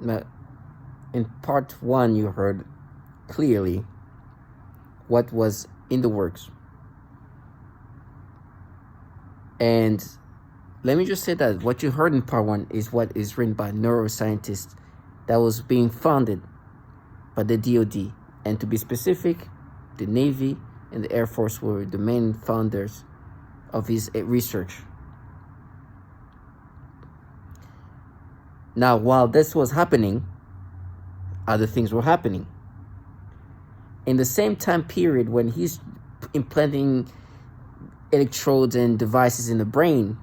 Now, in part one, you heard clearly what was in the works. And let me just say that what you heard in part one is what is written by neuroscientists that was being funded by the DoD. And to be specific, the Navy and the Air Force were the main founders of his research. Now, while this was happening, other things were happening. In the same time period when he's implanting electrodes and devices in the brain,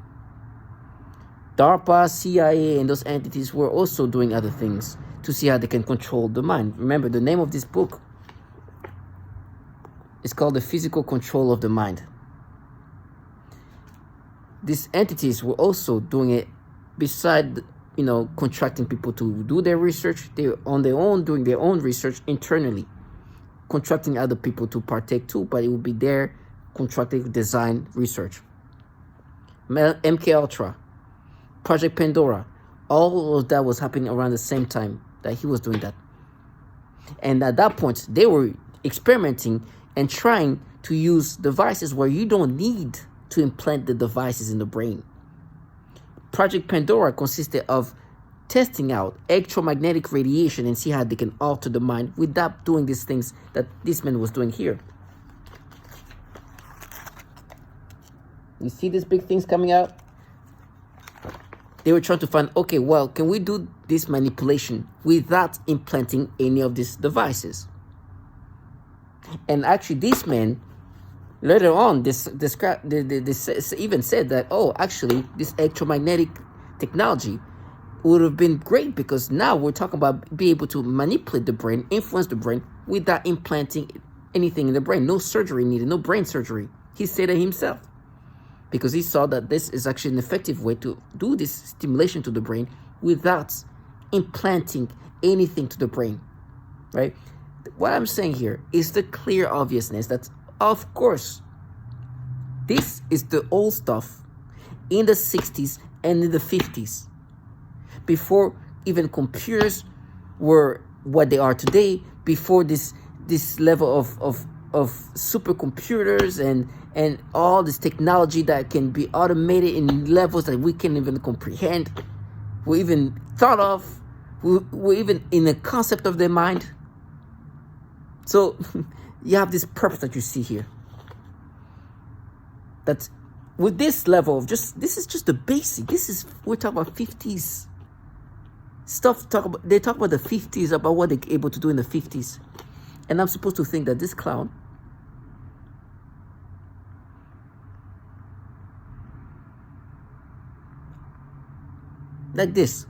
DARPA, CIA, and those entities were also doing other things to see how they can control the mind. Remember, the name of this book is called The Physical Control of the Mind. These entities were also doing it beside, contracting people to do their research. They're on their own, doing their own research internally, contracting other people to partake too, but it would be their contracted design research. MK Ultra, Project Pandora, all of that was happening around the same time that he was doing that. And at that point, they were experimenting and trying to use devices where you don't need to implant the devices in the brain. Project Pandora consisted of testing out electromagnetic radiation and see how they can alter the mind without doing these things that this man was doing here. You see these big things coming out? They were trying to find, okay, well, can we do this manipulation without implanting any of these devices? And actually, this man, later on, this even said that, actually, this electromagnetic technology would have been great because now we're talking about being able to manipulate the brain, influence the brain without implanting anything in the brain. No surgery needed, no brain surgery. He said it himself because he saw that this is actually an effective way to do this stimulation to the brain without implanting anything to the brain, right? What I'm saying here is the clear obviousness that, of course, this is the old stuff in the 60s and in the 50s. Before even computers were what they are today, before this level of supercomputers and all this technology that can be automated in levels that we can't even comprehend, we even thought of, we're even in the concept of their mind. So you have this purpose that you see here. That with this level of this is just the basic. We're talking about 50s stuff. They talk about the 50s, about what they're able to do in the 50s. And I'm supposed to think that this clown like this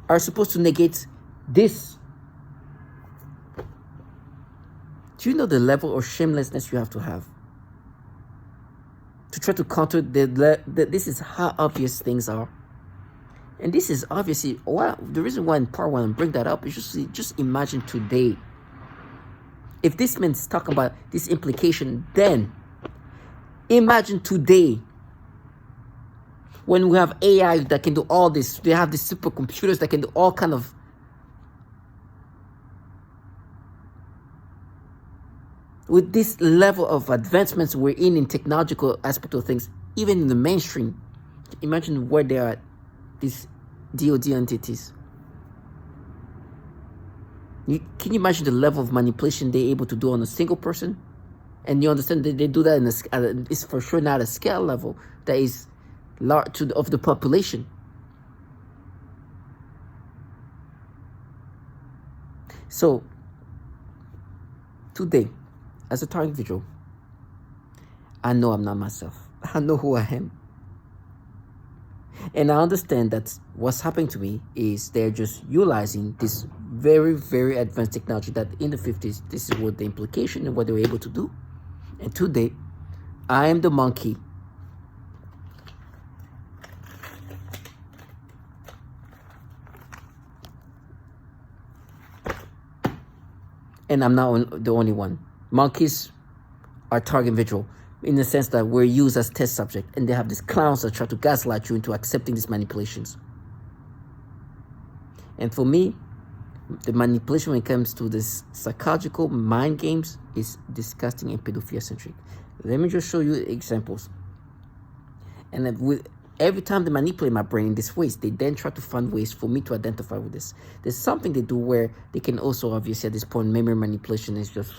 are supposed to negate this. Do you know the level of shamelessness you have to try to counter this is how obvious things are? And this is obviously the reason why in part one I bring that up is just imagine today. If this man's talking about this implication, then imagine today when we have AI that can do all this. They have these supercomputers that can do all kind of with this level of advancements we're in technological aspect of things, even in the mainstream. Imagine where they are at, these DoD entities. Can you imagine the level of manipulation they're able to do on a single person? And you understand that they do that it's for sure not a scale level that is large of the population. So today, as a target individual, I know I'm not myself. I know who I am. And I understand that what's happening to me is they're just utilizing this very, very advanced technology that in the 50s, this is what the implication and what they were able to do. And today, I am the monkey. And I'm not the only one. Monkeys are target individual. in the sense that we're used as test subject, and they have these clowns that try to gaslight you into accepting these manipulations. And for me, the manipulation when it comes to this psychological mind games is disgusting and pedophilia centric. Let me just show you examples. And then with every time they manipulate my brain in these ways, they then try to find ways for me to identify with this. There's something they do where they can also, obviously, at this point, memory manipulation is just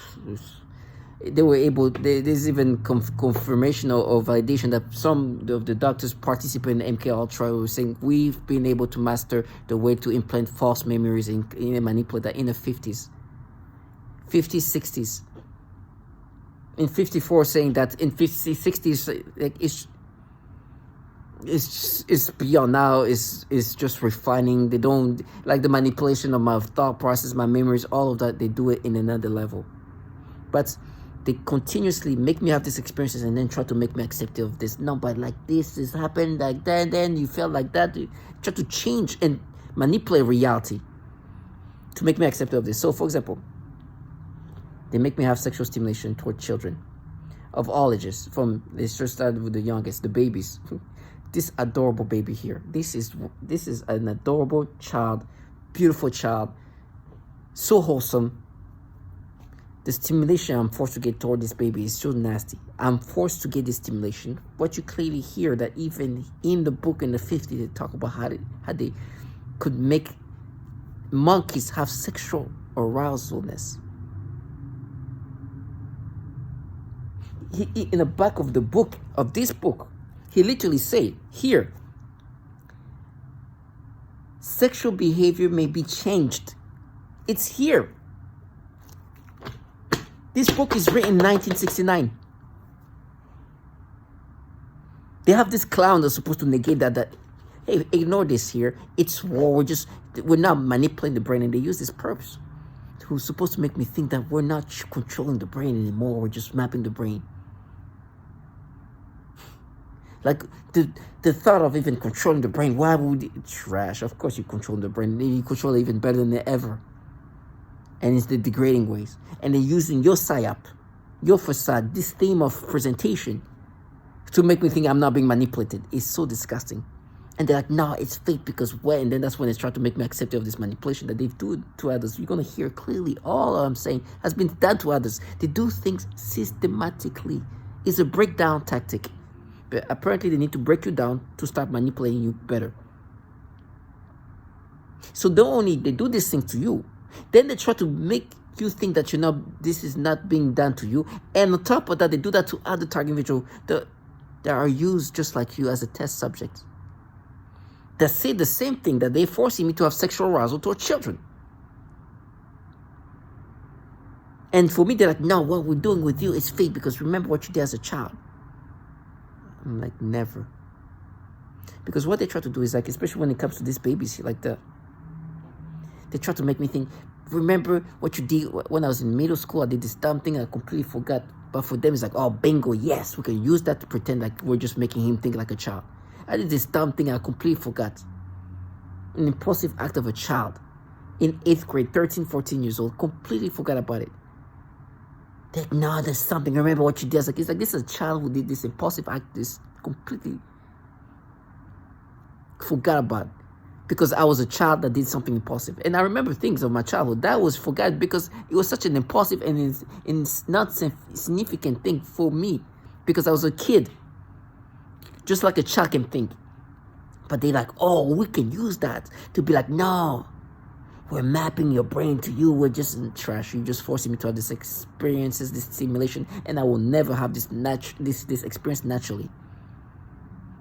they were able, there's even confirmation or validation that some of the doctors participating in MK Ultra were saying we've been able to master the way to implant false memories in a manipulator in the 50s, 60s. In 54, saying that in 50s, 60s, like it's beyond now. Is just refining. They don't like the manipulation of my thought process, my memories, all of that. They do it in another level, but they continuously make me have these experiences and then try to make me accepting of this. No, but like this has happened like that, then you felt like that. They try to change and manipulate reality to make me accepting of this. So, for example, they make me have sexual stimulation toward children of all ages. From they just started with the youngest, the babies. This adorable baby here. This is an adorable child, beautiful child, so wholesome. The stimulation I'm forced to get toward this baby is so nasty. I'm forced to get this stimulation. But you clearly hear that even in the book in the 50s, they talk about how they could make monkeys have sexual arousalness. In the back of the book, of this book, he literally say here, sexual behavior may be changed. It's here. This book is written in 1969. They have this clown that's supposed to negate that hey, ignore this here. It's war. We're not manipulating the brain, and they use this purpose. Who's supposed to make me think that we're not controlling the brain anymore. We're just mapping the brain. Like the thought of even controlling the brain. Why would it? Trash. Of course you control the brain. You control it even better than ever. And it's the degrading ways. And they're using your psyop, your facade, this theme of presentation to make me think I'm not being manipulated. It's so disgusting. And they're like, no, it's fake because when? And then that's when they try to make me accept of this manipulation that they do to others. You're going to hear clearly all I'm saying has been done to others. They do things systematically. It's a breakdown tactic. But apparently they need to break you down to start manipulating you better. So they do this thing to you. Then they try to make you think that this is not being done to you. And on top of that, they do that to other target individuals that are used just like you as a test subject. They say the same thing, that they're forcing me to have sexual arousal toward children. And for me, they're like, no, what we're doing with you is fake because remember what you did as a child. I'm like, never. Because what they try to do is like, especially when it comes to these babies like that, they try to make me think, remember what you did when I was in middle school? I did this dumb thing I completely forgot. But for them, it's like, oh, bingo, yes. We can use that to pretend like we're just making him think like a child. I did this dumb thing I completely forgot. An impulsive act of a child in 8th grade, 13, 14 years old, completely forgot about it. They're like, no, there's something. Remember what you did. It's like this is a child who did this impulsive act, this completely forgot about. Because I was a child that did something impulsive. And I remember things of my childhood that was forgotten because it was such an impulsive and not significant thing for me. Because I was a kid. Just like a child can think. But they're like, oh, we can use that to be like, no, we're mapping your brain to you. We're just in trash. You're just forcing me to have these experiences, this stimulation. And I will never have this experience naturally.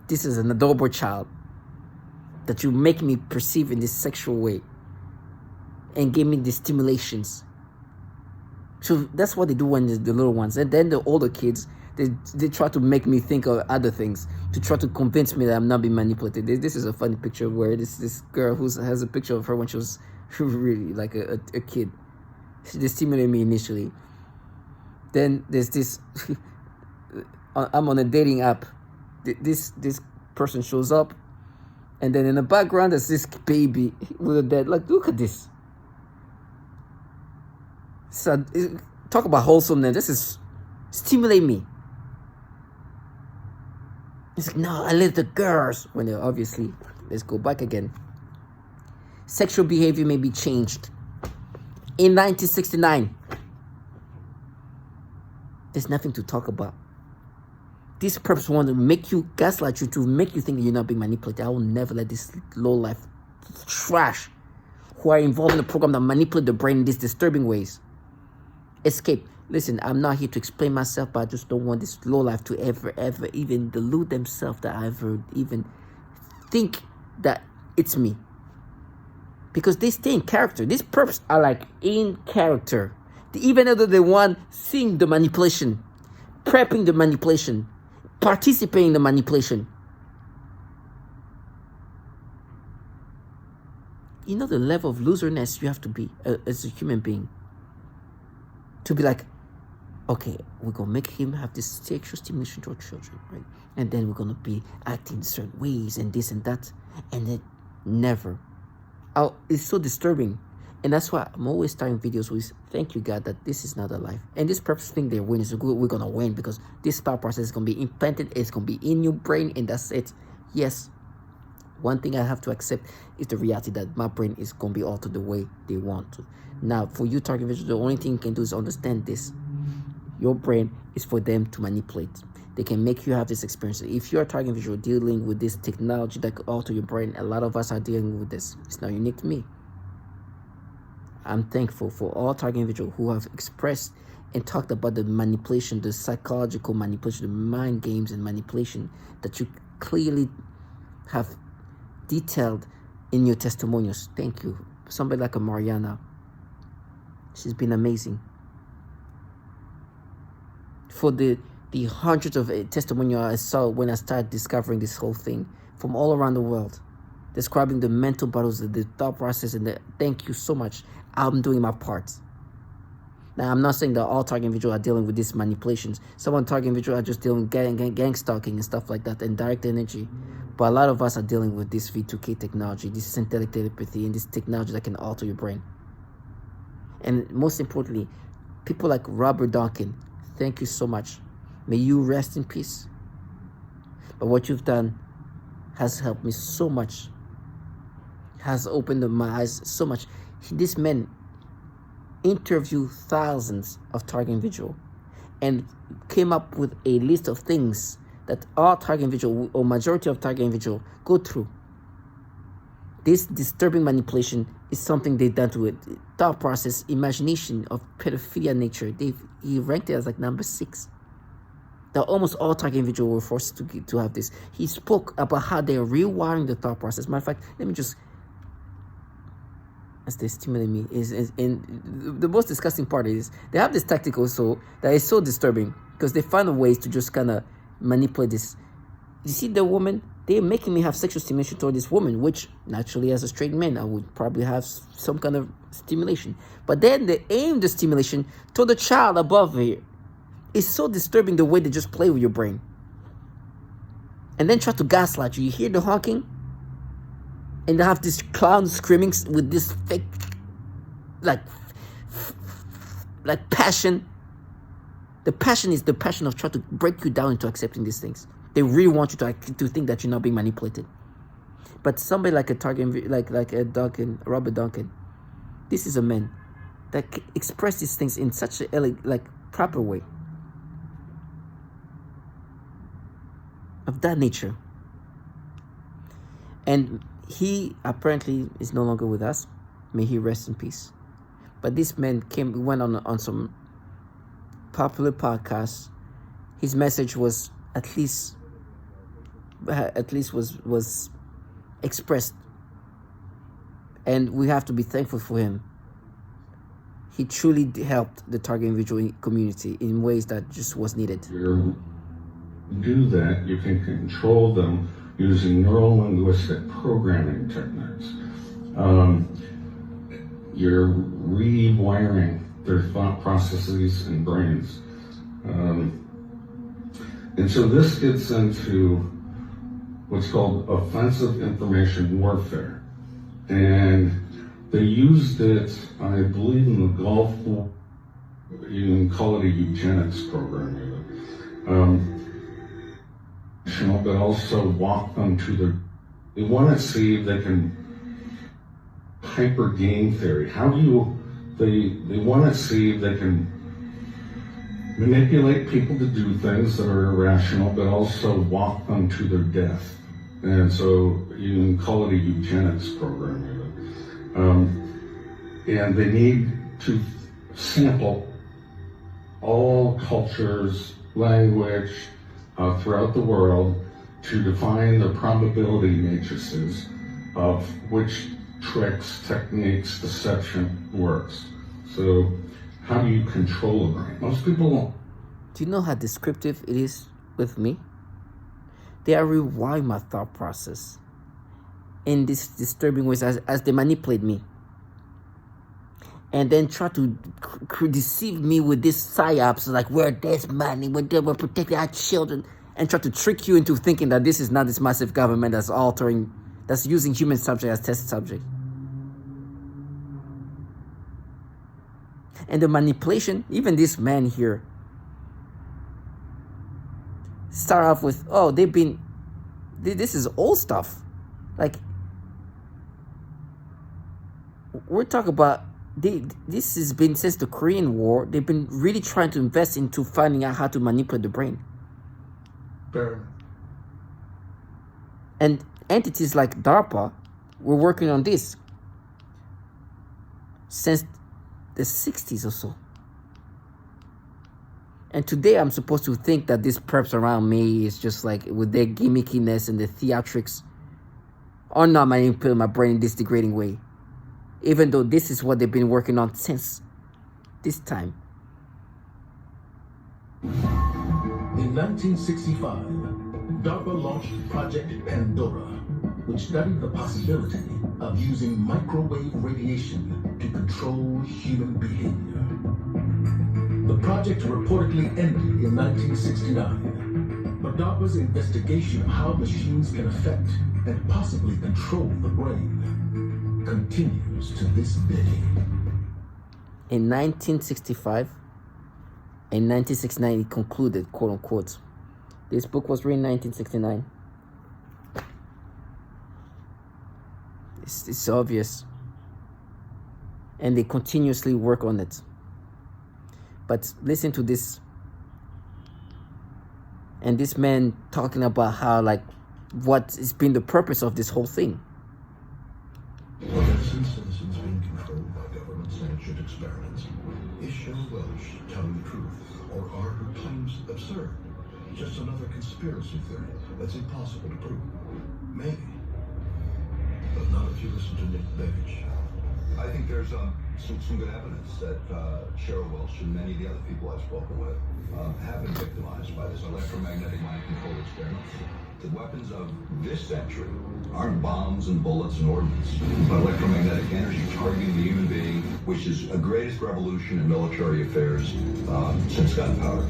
This is an adorable child that you make me perceive in this sexual way and give me the stimulations. So that's what they do when the little ones. And then the older kids, they try to make me think of other things to try to convince me that I'm not being manipulated. This is a funny picture where this girl who has a picture of her when she was really like a kid. They stimulated me initially. Then there's this, I'm on a dating app. This person shows up. And then in the background, there's this baby with a dad. Like, look at this. So, talk about wholesomeness. This is stimulate me. It's like, no, I live the girls. When they're obviously, let's go back again. Sexual behavior may be changed. In 1969, there's nothing to talk about. This purpose want to make you, gaslight you, to make you think you're not being manipulated. I will never let this low life trash who are involved in the program that manipulate the brain in these disturbing ways escape. Listen, I'm not here to explain myself, but I just don't want this low life to ever even delude themselves that I ever even think that it's me. Because they stay in character. These perps are like in character. Even though they're the one seeing the manipulation, prepping the manipulation, participating in the manipulation. You know the level of loserness you have to be as a human being. To be like, okay, we're going to make him have this sexual stimulation to our children, right? And then we're going to be acting in certain ways and this and that. And then never. Oh, it's so disturbing. And that's why I'm always starting videos with, thank you, God, that this is not a life. And this purpose thing they win is good. We're going to win because this thought process is going to be implanted. It's going to be in your brain and that's it. Yes. One thing I have to accept is the reality that my brain is going to be altered the way they want to. Now, for you target individuals, the only thing you can do is understand this. Your brain is for them to manipulate. They can make you have this experience. If you're a target individual dealing with this technology that could alter your brain, a lot of us are dealing with this. It's not unique to me. I'm thankful for all target individuals who have expressed and talked about the manipulation, the psychological manipulation, the mind games and manipulation that you clearly have detailed in your testimonials. Thank you. Somebody like a Mariana, she's been amazing. For the hundreds of testimonials I saw when I started discovering this whole thing from all around the world, describing the mental battles, the thought process, and thank you so much. I'm doing my part. Now, I'm not saying that all target individuals are dealing with these manipulations. Some target individuals are just dealing with gang stalking and stuff like that and direct energy. But a lot of us are dealing with this V2K technology, this synthetic telepathy, and this technology that can alter your brain. And most importantly, people like Robert Duncan, thank you so much. May you rest in peace. But what you've done has helped me so much, has opened my eyes so much. This man interviewed thousands of target individuals and came up with a list of things that all target individual or majority of target individual go through. This disturbing manipulation is something they've done to it. Thought process, imagination of pedophilia nature. He ranked it as like number 6. That almost all target individuals were forced to have this. He spoke about how they're rewiring the thought process. Matter of fact, let me just, as they stimulate me, and the most disgusting part is they have this tactic also that is so disturbing because they find ways to just kind of manipulate this. You see the woman, they're making me have sexual stimulation toward this woman, which naturally as a straight man, I would probably have some kind of stimulation. But then they aim the stimulation toward the child above here. It's so disturbing the way they just play with your brain. And then try to gaslight you. You hear the honking? And they have this clown screaming with this fake, like passion. The passion is the passion of trying to break you down into accepting these things. They really want you to think that you're not being manipulated. But somebody like a target, like a Duncan, Robert Duncan, this is a man that express these things in such a proper way. Of that nature. And he apparently is no longer with us. May he rest in peace. But this man went on some popular podcasts. His message was at least was expressed, and we have to be thankful for him. He truly helped the target individual community in ways that just was needed. You do that, you can control them using neuro-linguistic programming techniques. You're rewiring their thought processes and brains. And so this gets into what's called offensive information warfare. And they used it, I believe, in the Gulf War. You can call it a eugenics program. but also walk them to their. They want to see if they can hyper game theory. How do you? They want to see if they can manipulate people to do things that are irrational, but also walk them to their death. And so you can call it a eugenics program. And they need to sample all cultures, language throughout the world to define the probability matrices of which tricks, techniques, deception works. So how do you control the brain? Most people. Do you know how descriptive it is with me? They are rewind my thought process in these disturbing ways as they manipulate me. And then try to deceive me with these psyops, like we're this money, we're protecting our children, and try to trick you into thinking that this is not this massive government that's using human subject as test subject. And the manipulation, even this man here, start off with, oh, this is old stuff. Like, we're talking about, this has been since the Korean War. They've been really trying to invest into finding out how to manipulate the brain. Fair. And entities like DARPA were working on this since the 60s or so. And today I'm supposed to think that these perps around me is just like, with their gimmickiness and the theatrics, are not manipulating my brain in this degrading way. Even though this is what they've been working on since this time. In 1965, DARPA launched Project Pandora, which studied the possibility of using microwave radiation to control human behavior. The project reportedly ended in 1969, but DARPA's investigation of how machines can affect and possibly control the brain continues to this day. In 1965 and 1969, it concluded, quote unquote. This book was written in 1969. It's obvious. And they continuously work on it. But listen to this. And this man talking about how, like, what has been the purpose of this whole thing. Innocent citizens being controlled by government-sanctioned experiments. Is Cheryl Welch telling the truth, or are her claims absurd? Just another conspiracy theory that's impossible to prove? Maybe. But not if you listen to Nick Begich. I think there's some good evidence that Cheryl Welch and many of the other people I've spoken with have been victimized by this electromagnetic mind control experiment. The weapons of this century aren't bombs and bullets and ordnance, but electromagnetic energy targeting the human being, which is the greatest revolution in military affairs since gunpowder.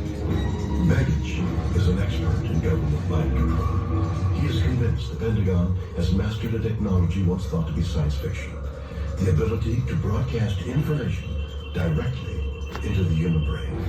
Begich is an expert in government mind control. He is convinced the Pentagon has mastered a technology once thought to be science fiction. The ability to broadcast information directly into the human brain.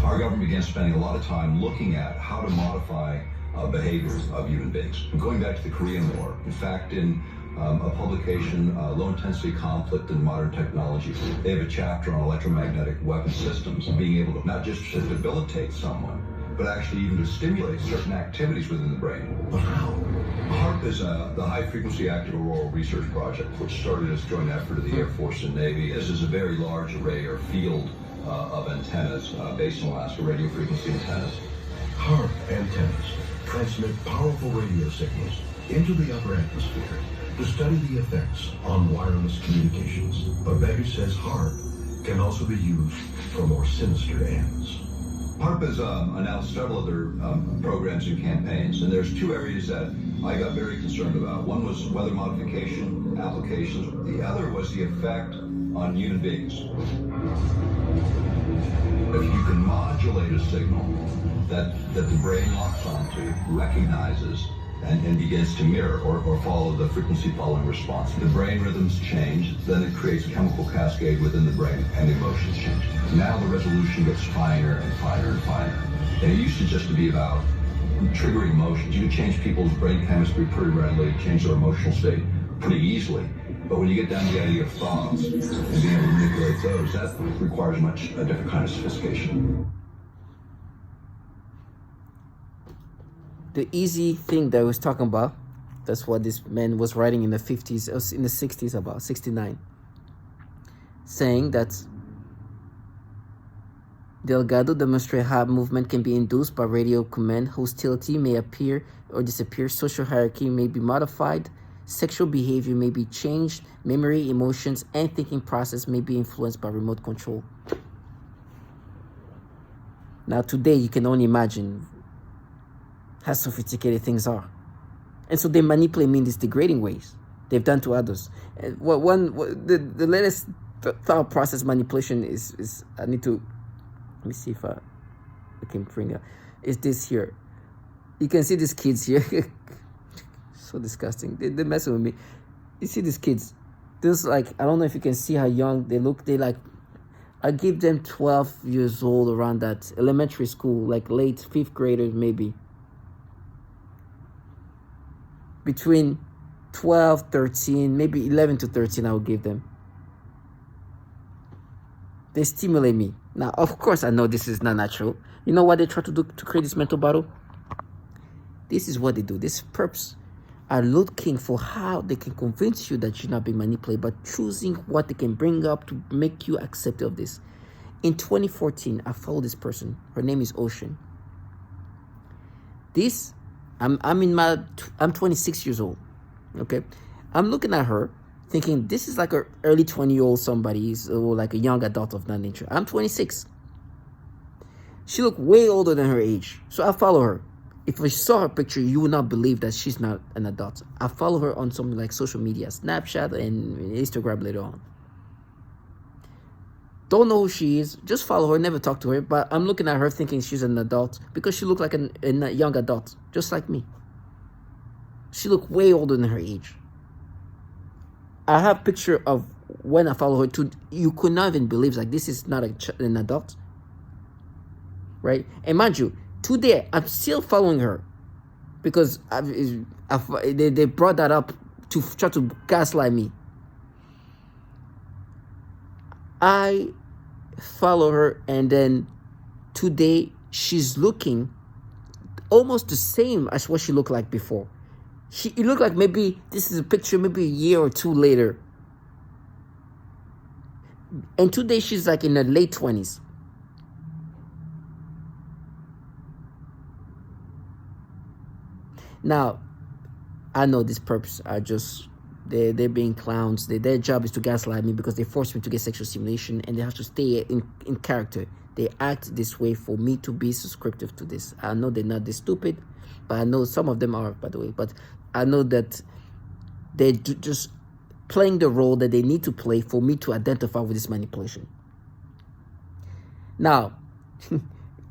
Our government began spending a lot of time looking at how to modify behaviors of human beings. Going back to the Korean War, in fact, in a publication, Low Intensity Conflict in Modern Technology, they have a chapter on electromagnetic weapon systems, being able to not just to debilitate someone, but actually even to stimulate certain activities within the brain. But how? HAARP is the High Frequency Active Auroral Research Project, which started as a joint effort of the Air Force and Navy. This is a very large array or field of antennas based in Alaska, radio frequency antennas. HAARP antennas transmit powerful radio signals into the upper atmosphere to study the effects on wireless communications. But Begich says HAARP can also be used for more sinister ends. HAARP has announced several other programs and campaigns, and there's two areas that I got very concerned about. One was weather modification applications. The other was the effect on human beings. If you can modulate a signal that the brain locks onto, recognizes, and begins to mirror or follow the frequency following response, the brain rhythms change, then it creates a chemical cascade within the brain and emotions change. Now the resolution gets finer and finer and finer. And it used to just to be about trigger emotions. You can change people's brain chemistry pretty readily, change their emotional state pretty easily. But when you get down to the idea of thoughts and being able to manipulate those, that requires a different kind of sophistication. The easy thing that I was talking about, that's what this man was writing in the 50s, in the 60s, about 69, saying that Delgado demonstrated how movement can be induced by radio command, hostility may appear or disappear, social hierarchy may be modified, sexual behavior may be changed, memory, emotions, and thinking process may be influenced by remote control. Now today you can only imagine how sophisticated things are. And so they manipulate me in these degrading ways they've done to others. And the latest thought process manipulation is I need to, let me see if I can bring it. Is this here. You can see these kids here. So disgusting. They're messing with me. You see these kids. This, like, I don't know if you can see how young they look. They like, I give them 12 years old, around that, elementary school, like late 5th graders maybe. Between 12, 13, maybe 11 to 13, I would give them. They stimulate me. Now, of course, I know this is not natural. You know what they try to do to create this mental battle? This is what they do. These perps are looking for how they can convince you that you're not being manipulated, but choosing what they can bring up to make you accept of this. In 2014, I followed this person. Her name is Ocean. I'm 26 years old. Okay, I'm looking at her, thinking this is like an early 20-year-old somebody, or like a young adult of that nature. I'm 26. She looked way older than her age, so I follow her. If I saw her picture, you would not believe that she's not an adult. I follow her on something like social media, Snapchat and Instagram later on. Don't know who she is, just follow her, never talk to her, but I'm looking at her thinking she's an adult because she looked like a young adult, just like me. She looked way older than her age. I have a picture of when I follow her too. You could not even believe, like, this is not an adult, right? And mind you, today I'm still following her because they brought that up to try to gaslight me. I follow her, and then today she's looking almost the same as what she looked like before. It looked like maybe this is a picture maybe a year or two later. And today she's like in her late 20s. Now, I know these perps are just, they're being clowns. Their job is to gaslight me because they force me to get sexual stimulation, and they have to stay in character. They act this way for me to be subscriptive to this. I know they're not this stupid, but I know some of them are, by the way. But I know that they're just playing the role that they need to play for me to identify with this manipulation. Now,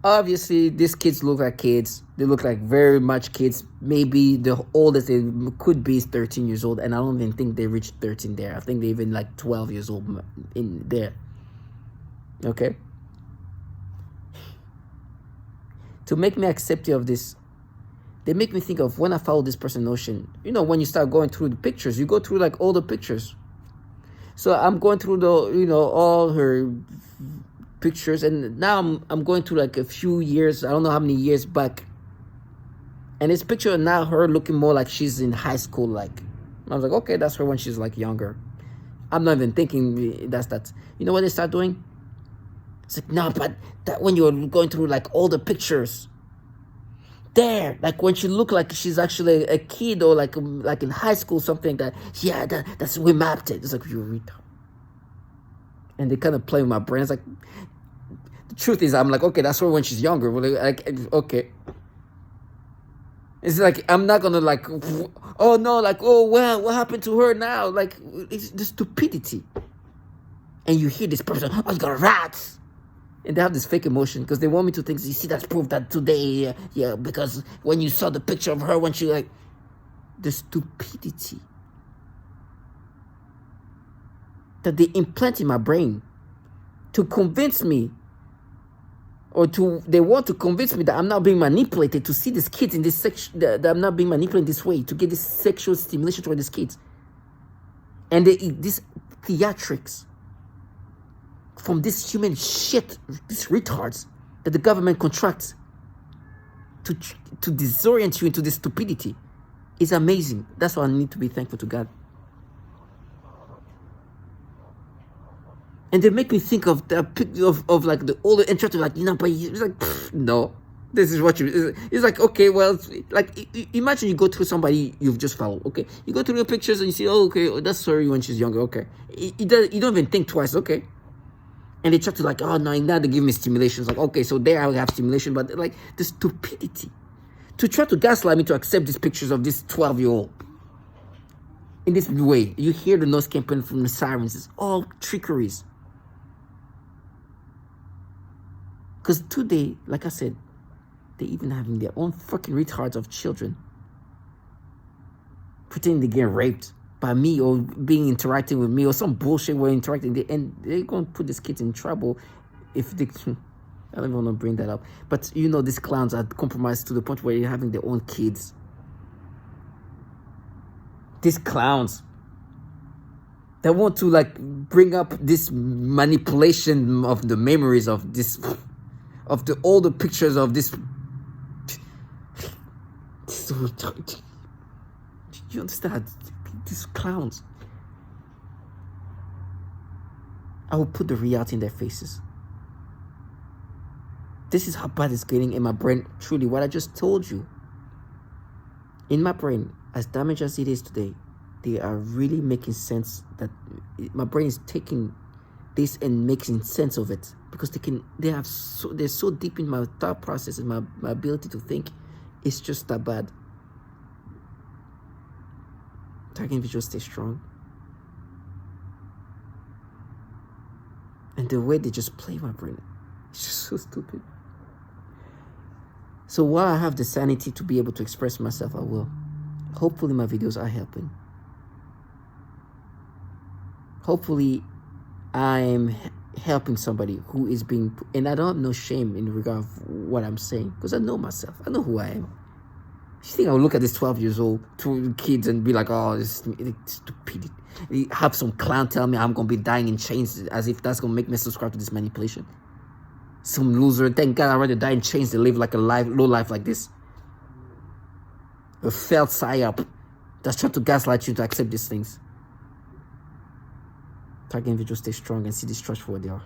obviously, these kids look like kids. They look like very much kids. Maybe the oldest they could be is 13 years old, and I don't even think they reached 13 there. I think they're even like 12 years old in there. Okay? To make me accepting of this, they make me think of when I follow this person, Ocean. You know, when you start going through the pictures, you go through like all the pictures. So I'm going through all her pictures, and now I'm going through like a few years, I don't know how many years back, and this picture now her looking more like she's in high school. Like, I was like, okay, that's her when she's like younger. I'm not even thinking that's that. You know what they start doing? It's like, no, but that when you're going through like all the pictures there, like when she looked like she's actually a kid, or like in high school, something like that. Yeah, that's we mapped it. It's like, you read. And they kind of play with my brain. It's like, the truth is, I'm like, okay, that's her when she's younger. Like, okay. It's like, I'm not gonna like, oh no, like, oh well, what happened to her now? Like, it's the stupidity. And you hear this person, oh, you got rats. And they have this fake emotion because they want me to think, you see, that's proof that today, yeah, because when you saw the picture of her when she, like, the stupidity that they implant in my brain to convince me or they want to convince me that I'm not being manipulated to see these kids in this section, that I'm not being manipulated this way, to get this sexual stimulation toward these kids. And they eat this theatrics from this human shit, these retards that the government contracts to disorient you into this stupidity is amazing. That's why I need to be thankful to God. And they make me think of the picture of like the older interest, like, you know, but it's like, no, this is what you, it's like, okay, well, like, imagine you go through somebody you've just followed, okay? You go through the pictures and you see, oh, okay, that's sorry when she's younger, okay. You don't even think twice, okay? And they try to like, oh, no, now they give me stimulations. Like, okay, so there I will have stimulation, but like the stupidity. To try to gaslight me to accept these pictures of this 12-year-old. In this way, you hear the noise campaign from the sirens. It's all trickeries. Because today, like I said, they even having their own fucking retards of children pretending they get raped by me or being interacting with me or some bullshit we're interacting. And they're going to put these kids in trouble if they... I don't even want to bring that up. But, you know, these clowns are compromised to the point where they're having their own kids. These clowns that want to, like, bring up this manipulation of the memories of this... of the older pictures of this. You understand? These clowns. I will put the reality in their faces. This is how bad it's getting in my brain. Truly, what I just told you. In my brain, as damaged as it is today, they are really making sense. That my brain is taking this and making sense of it, because they're so deep in my thought process and my ability to think. It's just that bad. Target individuals stay strong. And the way they just play my brain, it's just so stupid. So while I have the sanity to be able to express myself, I will. Hopefully my videos are helping. Hopefully I'm helping somebody who is being, and I don't have no shame in regard of what I'm saying, because I know myself. I know who I am. You think I'll look at this 12 years old two kids and be like, oh, this is stupid. Have some clown tell me I'm going to be dying in chains, as if that's going to make me subscribe to this manipulation. Some loser, thank God I'd rather die in chains than live like a low life like this. A failed psyop that's trying to gaslight you to accept these things. Target individuals stay strong and see this trust for what they are.